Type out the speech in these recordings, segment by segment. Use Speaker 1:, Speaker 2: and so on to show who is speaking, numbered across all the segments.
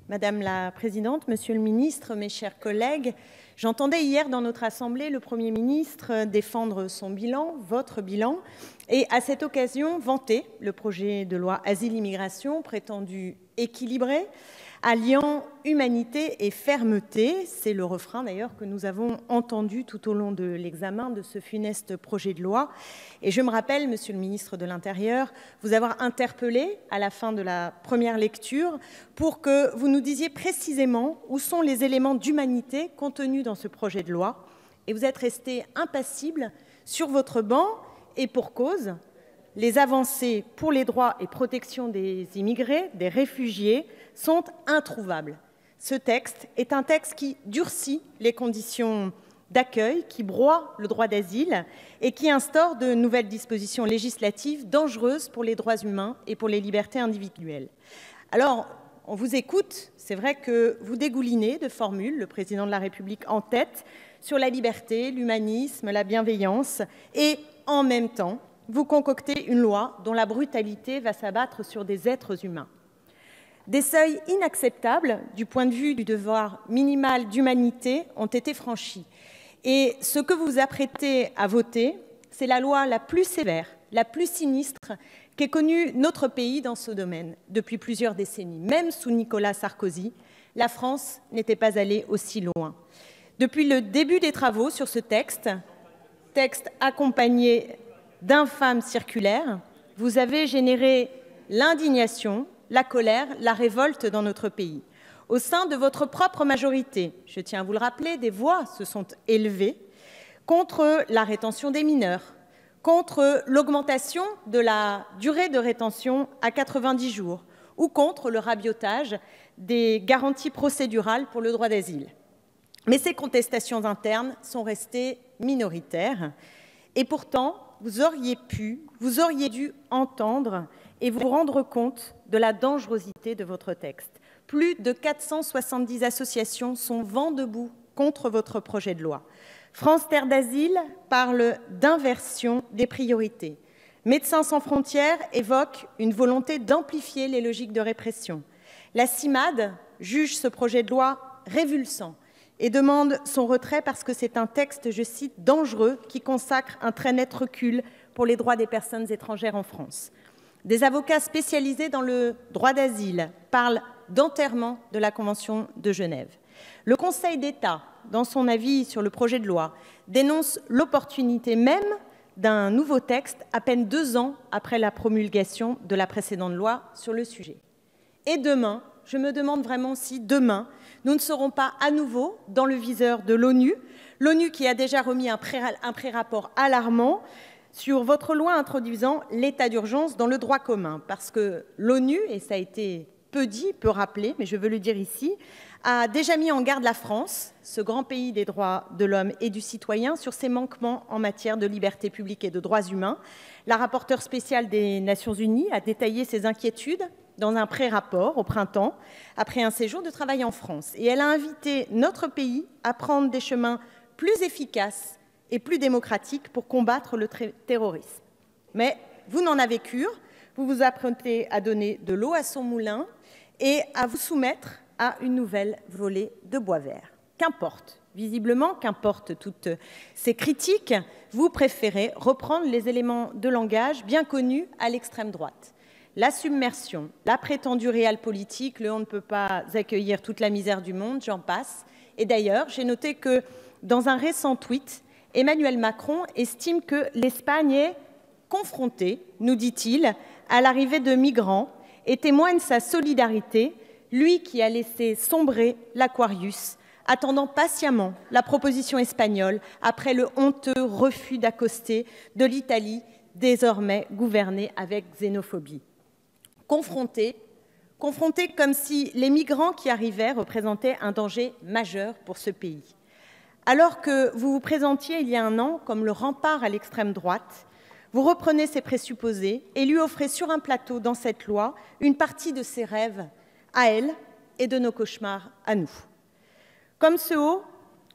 Speaker 1: Madame la Présidente, Monsieur le Ministre, mes chers collègues, j'entendais hier dans notre Assemblée le Premier ministre défendre son bilan, votre bilan, et à cette occasion vanter le projet de loi Asile-Immigration prétendu équilibré, alliant humanité et fermeté. C'est le refrain d'ailleurs que nous avons entendu tout au long de l'examen de ce funeste projet de loi. Et je me rappelle, Monsieur le ministre de l'Intérieur, vous avoir interpellé à la fin de la première lecture pour que vous nous disiez précisément où sont les éléments d'humanité contenus dans ce projet de loi. Et vous êtes resté impassible sur votre banc et pour cause. Les avancées pour les droits et protection des immigrés, des réfugiés, sont introuvables. Ce texte est un texte qui durcit les conditions d'accueil, qui broie le droit d'asile et qui instaure de nouvelles dispositions législatives dangereuses pour les droits humains et pour les libertés individuelles. Alors, on vous écoute, c'est vrai que vous dégoulinez de formules, le président de la République en tête, sur la liberté, l'humanisme, la bienveillance, et en même temps, vous concoctez une loi dont la brutalité va s'abattre sur des êtres humains. Des seuils inacceptables du point de vue du devoir minimal d'humanité ont été franchis. Et ce que vous vous apprêtez à voter, c'est la loi la plus sévère, la plus sinistre qu'ait connue notre pays dans ce domaine depuis plusieurs décennies. Même sous Nicolas Sarkozy, la France n'était pas allée aussi loin. Depuis le début des travaux sur ce texte accompagné d'infâmes circulaires, vous avez généré l'indignation, la colère, la révolte dans notre pays. Au sein de votre propre majorité, je tiens à vous le rappeler, des voix se sont élevées contre la rétention des mineurs, contre l'augmentation de la durée de rétention à 90 jours ou contre le rabiotage des garanties procédurales pour le droit d'asile. Mais ces contestations internes sont restées minoritaires et pourtant, vous auriez dû entendre et vous rendre compte de la dangerosité de votre texte. Plus de 470 associations sont vent debout contre votre projet de loi. France Terre d'Asile parle d'inversion des priorités. Médecins sans frontières évoque une volonté d'amplifier les logiques de répression. La CIMAD juge ce projet de loi révulsant et demande son retrait parce que c'est un texte, je cite, dangereux qui consacre un très net recul pour les droits des personnes étrangères en France. Des avocats spécialisés dans le droit d'asile parlent d'enterrement de la Convention de Genève. Le Conseil d'État, dans son avis sur le projet de loi, dénonce l'opportunité même d'un nouveau texte à peine 2 ans après la promulgation de la précédente loi sur le sujet. Et demain, je me demande vraiment si demain, nous ne serons pas à nouveau dans le viseur de l'ONU, l'ONU qui a déjà remis un pré-rapport alarmant sur votre loi introduisant l'état d'urgence dans le droit commun. Parce que l'ONU, et ça a été peu dit, peu rappelé, mais je veux le dire ici, a déjà mis en garde la France, ce grand pays des droits de l'homme et du citoyen, sur ses manquements en matière de liberté publique et de droits humains. La rapporteure spéciale des Nations Unies a détaillé ses inquiétudes dans un pré-rapport au printemps, après un séjour de travail en France. Et elle a invité notre pays à prendre des chemins plus efficaces et plus démocratiques pour combattre le terrorisme. Mais vous n'en avez cure, vous vous apprêtez à donner de l'eau à son moulin et à vous soumettre à une nouvelle volée de bois vert. Qu'importe, visiblement, qu'importe toutes ces critiques, vous préférez reprendre les éléments de langage bien connus à l'extrême droite. La submersion, la prétendue réelle politique, le on ne peut pas accueillir toute la misère du monde, j'en passe. Et d'ailleurs, j'ai noté que dans un récent tweet, Emmanuel Macron estime que l'Espagne est confrontée, nous dit-il, à l'arrivée de migrants et témoigne sa solidarité, lui qui a laissé sombrer l'Aquarius, attendant patiemment la proposition espagnole après le honteux refus d'accoster de l'Italie, désormais gouvernée avec xénophobie. Confrontés comme si les migrants qui arrivaient représentaient un danger majeur pour ce pays. Alors que vous vous présentiez il y a un an comme le rempart à l'extrême droite, vous reprenez ces présupposés et lui offrez sur un plateau dans cette loi une partie de ses rêves à elle et de nos cauchemars à nous. Comme ce haut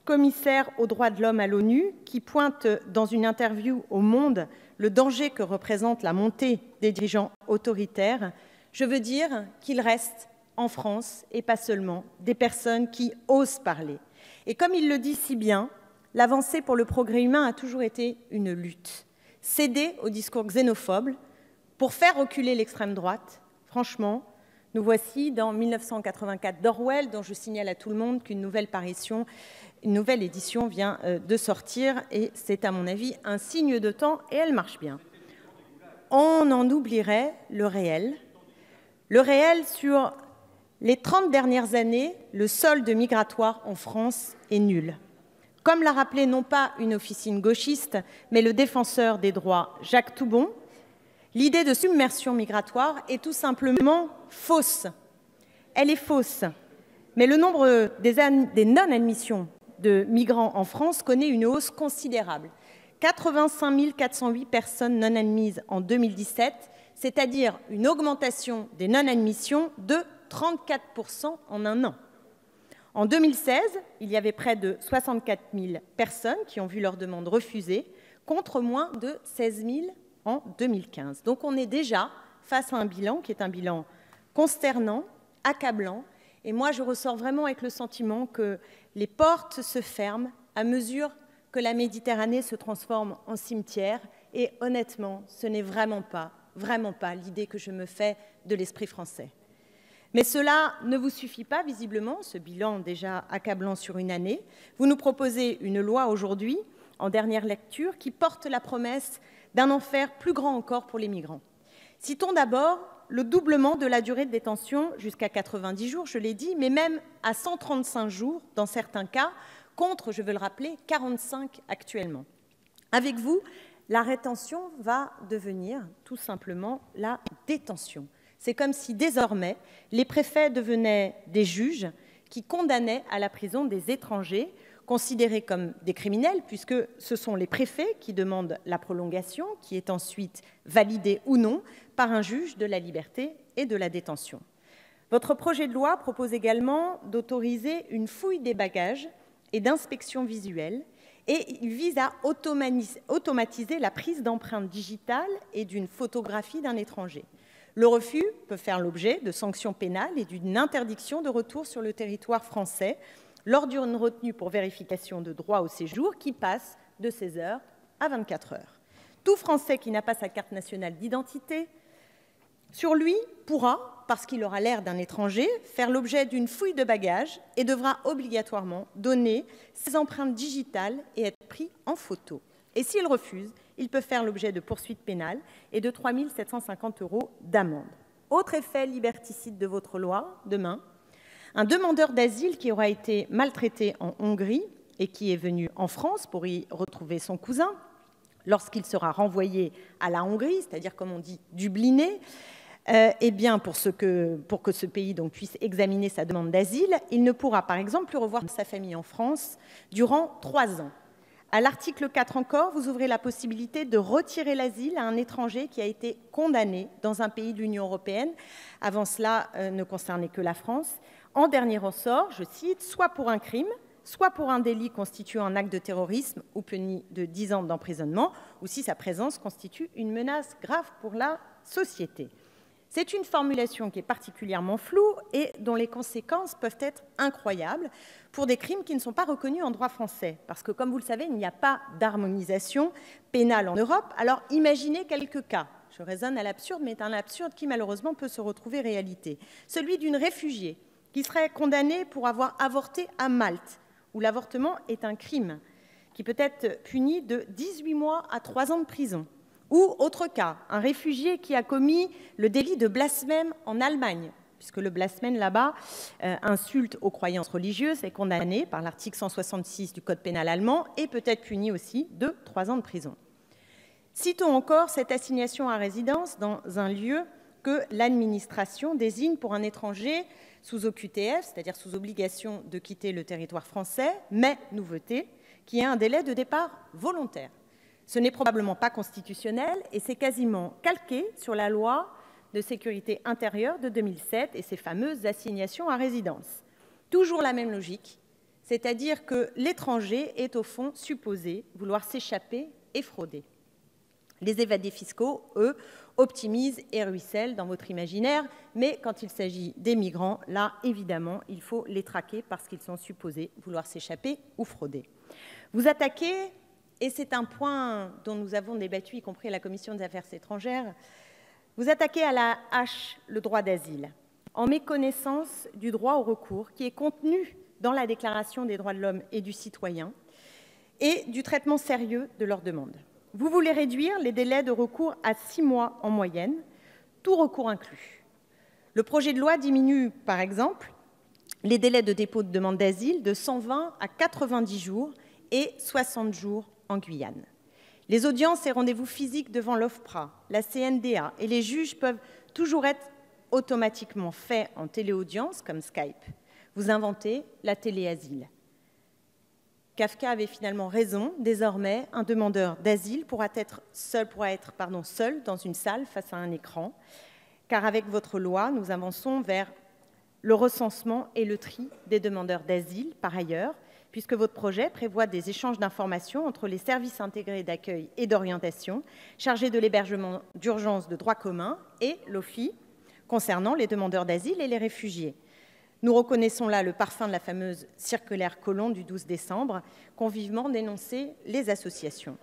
Speaker 1: commissaire aux droits de l'homme à l'ONU qui pointe dans une interview au Monde le danger que représente la montée des dirigeants autoritaires, je veux dire qu'il reste en France, et pas seulement, des personnes qui osent parler. Et comme il le dit si bien, l'avancée pour le progrès humain a toujours été une lutte. Céder au discours xénophobe pour faire reculer l'extrême droite, franchement, nous voici dans 1984 d'Orwell, dont je signale à tout le monde qu'une nouvelle édition vient de sortir, et c'est à mon avis un signe de temps, et elle marche bien. On en oublierait le réel. Le réel sur les 30 dernières années, le solde migratoire en France est nul. Comme l'a rappelé non pas une officine gauchiste, mais le défenseur des droits Jacques Toubon, l'idée de submersion migratoire est tout simplement fausse. Elle est fausse, mais le nombre des non-admissions de migrants en France connaît une hausse considérable. 85 408 personnes non admises en 2017, c'est-à-dire une augmentation des non-admissions de 34% en un an. En 2016, il y avait près de 64 000 personnes qui ont vu leur demande refusée, contre moins de 16 000 en 2015. Donc on est déjà face à un bilan qui est un bilan consternant, accablant, et moi je ressors vraiment avec le sentiment que les portes se ferment à mesure que la Méditerranée se transforme en cimetière, et honnêtement, ce n'est vraiment pas l'idée que je me fais de l'esprit français. Mais cela ne vous suffit pas, visiblement, ce bilan déjà accablant sur une année. Vous nous proposez une loi aujourd'hui, en dernière lecture, qui porte la promesse d'un enfer plus grand encore pour les migrants. Citons d'abord le doublement de la durée de détention jusqu'à 90 jours, je l'ai dit, mais même à 135 jours dans certains cas, contre, je veux le rappeler, 45 actuellement. Avec vous, la rétention va devenir tout simplement la détention. C'est comme si désormais les préfets devenaient des juges qui condamnaient à la prison des étrangers considérés comme des criminels, puisque ce sont les préfets qui demandent la prolongation, qui est ensuite validée ou non par un juge de la liberté et de la détention. Votre projet de loi propose également d'autoriser une fouille des bagages et d'inspection visuelle, et il vise à automatiser la prise d'empreintes digitales et d'une photographie d'un étranger. Le refus peut faire l'objet de sanctions pénales et d'une interdiction de retour sur le territoire français lors d'une retenue pour vérification de droit au séjour qui passe de 16 heures à 24 heures. Tout Français qui n'a pas sa carte nationale d'identité sur lui pourra, parce qu'il aura l'air d'un étranger, faire l'objet d'une fouille de bagages et devra obligatoirement donner ses empreintes digitales et être pris en photo. Et s'il refuse, il peut faire l'objet de poursuites pénales et de 3 750 € d'amende. Autre effet liberticide de votre loi, demain, un demandeur d'asile qui aura été maltraité en Hongrie et qui est venu en France pour y retrouver son cousin, lorsqu'il sera renvoyé à la Hongrie, c'est-à-dire, comme on dit, dubliné, eh bien, pour que ce pays donc, puisse examiner sa demande d'asile, il ne pourra, par exemple, plus revoir sa famille en France durant 3 ans. À l'article 4 encore, vous ouvrez la possibilité de retirer l'asile à un étranger qui a été condamné dans un pays de l'Union européenne. Avant cela, ne concernait que la France. En dernier ressort, je cite, soit pour un crime, soit pour un délit constituant un acte de terrorisme ou puni de 10 ans d'emprisonnement, ou si sa présence constitue une menace grave pour la société. C'est une formulation qui est particulièrement floue et dont les conséquences peuvent être incroyables pour des crimes qui ne sont pas reconnus en droit français. Parce que, comme vous le savez, il n'y a pas d'harmonisation pénale en Europe. Alors, imaginez quelques cas. Je raisonne à l'absurde, mais un absurde qui, malheureusement, peut se retrouver réalité. Celui d'une réfugiée qui serait condamnée pour avoir avorté à Malte, où l'avortement est un crime, qui peut être puni de 18 mois à 3 ans de prison. Ou, autre cas, un réfugié qui a commis le délit de blasphème en Allemagne, puisque le blasphème là-bas, insulte aux croyances religieuses, est condamné par l'article 166 du Code pénal allemand et peut être puni aussi de 3 ans de prison. Citons encore cette assignation à résidence dans un lieu que l'administration désigne pour un étranger sous OQTF, c'est-à-dire sous obligation de quitter le territoire français, mais, nouveauté, qui a un délai de départ volontaire. Ce n'est probablement pas constitutionnel et c'est quasiment calqué sur la loi de sécurité intérieure de 2007 et ses fameuses assignations à résidence. Toujours la même logique, c'est-à-dire que l'étranger est au fond supposé vouloir s'échapper et frauder. Les évadés fiscaux, eux, optimisent et ruissellent dans votre imaginaire, mais quand il s'agit des migrants, là, évidemment, il faut les traquer parce qu'ils sont supposés vouloir s'échapper ou frauder. Vous attaquez, et c'est un point dont nous avons débattu, y compris à la Commission des Affaires étrangères, vous attaquez à la hache le droit d'asile, en méconnaissance du droit au recours qui est contenu dans la Déclaration des droits de l'homme et du citoyen et du traitement sérieux de leurs demandes. Vous voulez réduire les délais de recours à 6 mois en moyenne, tout recours inclus. Le projet de loi diminue, par exemple, les délais de dépôt de demande d'asile de 120 à 90 jours et 60 jours en Guyane. Les audiences et rendez-vous physiques devant l'OFPRA, la CNDA et les juges peuvent toujours être automatiquement faits en téléaudience comme Skype. Vous inventez la téléasile. Kafka avait finalement raison. Désormais, un demandeur d'asile pourra être seul dans une salle face à un écran, car avec votre loi, nous avançons vers le recensement et le tri des demandeurs d'asile, par ailleurs, puisque votre projet prévoit des échanges d'informations entre les services intégrés d'accueil et d'orientation chargés de l'hébergement d'urgence de droit commun et l'OFII concernant les demandeurs d'asile et les réfugiés. Nous reconnaissons là le parfum de la fameuse circulaire Collomb du 12 décembre, qu'ont vivement dénoncé les associations.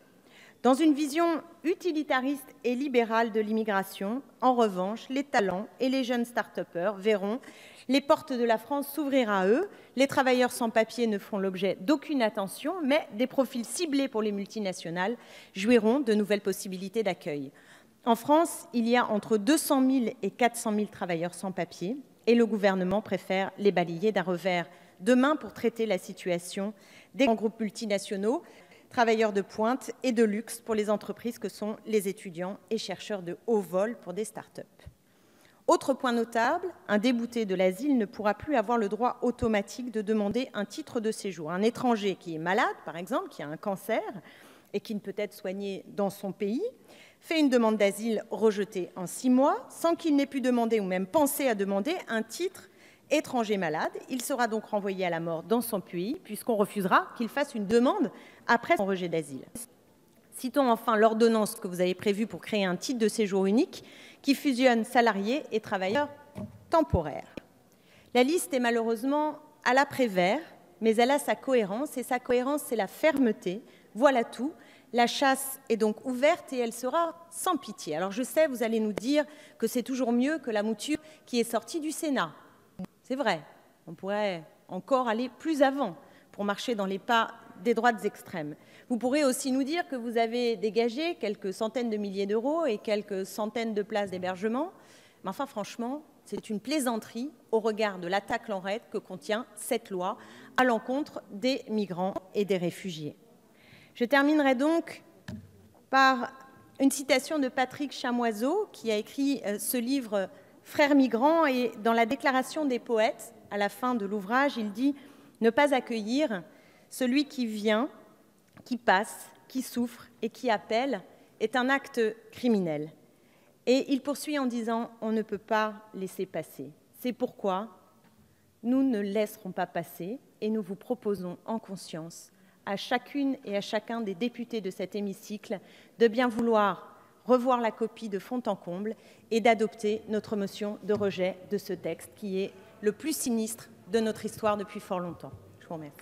Speaker 1: Dans une vision utilitariste et libérale de l'immigration, en revanche, les talents et les jeunes start-upers verront les portes de la France s'ouvrir à eux. Les travailleurs sans papier ne feront l'objet d'aucune attention, mais des profils ciblés pour les multinationales jouiront de nouvelles possibilités d'accueil. En France, il y a entre 200 000 et 400 000 travailleurs sans papier, et le gouvernement préfère les balayer d'un revers de main pour traiter la situation des grands groupes multinationaux, travailleurs de pointe et de luxe pour les entreprises que sont les étudiants et chercheurs de haut vol pour des start-up. Autre point notable, un débouté de l'asile ne pourra plus avoir le droit automatique de demander un titre de séjour. Un étranger qui est malade, par exemple, qui a un cancer et qui ne peut être soigné dans son pays, fait une demande d'asile rejetée en 6 mois, sans qu'il n'ait pu demander ou même penser à demander un titre étranger malade. Il sera donc renvoyé à la mort dans son pays, puisqu'on refusera qu'il fasse une demande après son rejet d'asile. Citons enfin l'ordonnance que vous avez prévue pour créer un titre de séjour unique qui fusionne salariés et travailleurs temporaires. La liste est malheureusement à l'après-vert, mais elle a sa cohérence, et sa cohérence, c'est la fermeté. Voilà tout. La chasse est donc ouverte et elle sera sans pitié. Alors je sais, vous allez nous dire que c'est toujours mieux que la mouture qui est sortie du Sénat. C'est vrai, on pourrait encore aller plus avant pour marcher dans les pas des droites extrêmes. Vous pourrez aussi nous dire que vous avez dégagé quelques centaines de milliers d'euros et quelques centaines de places d'hébergement. Mais enfin, franchement, c'est une plaisanterie au regard de l'attaque lorette que contient cette loi à l'encontre des migrants et des réfugiés. Je terminerai donc par une citation de Patrick Chamoiseau, qui a écrit ce livre « Frères migrants », et dans la Déclaration des poètes, à la fin de l'ouvrage, il dit « Ne pas accueillir celui qui vient, qui passe, qui souffre et qui appelle est un acte criminel. » Et il poursuit en disant « On ne peut pas laisser passer. C'est pourquoi nous ne laisserons pas passer et nous vous proposons en conscience à chacune et à chacun des députés de cet hémicycle de bien vouloir revoir la copie de fond en comble et d'adopter notre motion de rejet de ce texte qui est le plus sinistre de notre histoire depuis fort longtemps. Je vous remercie.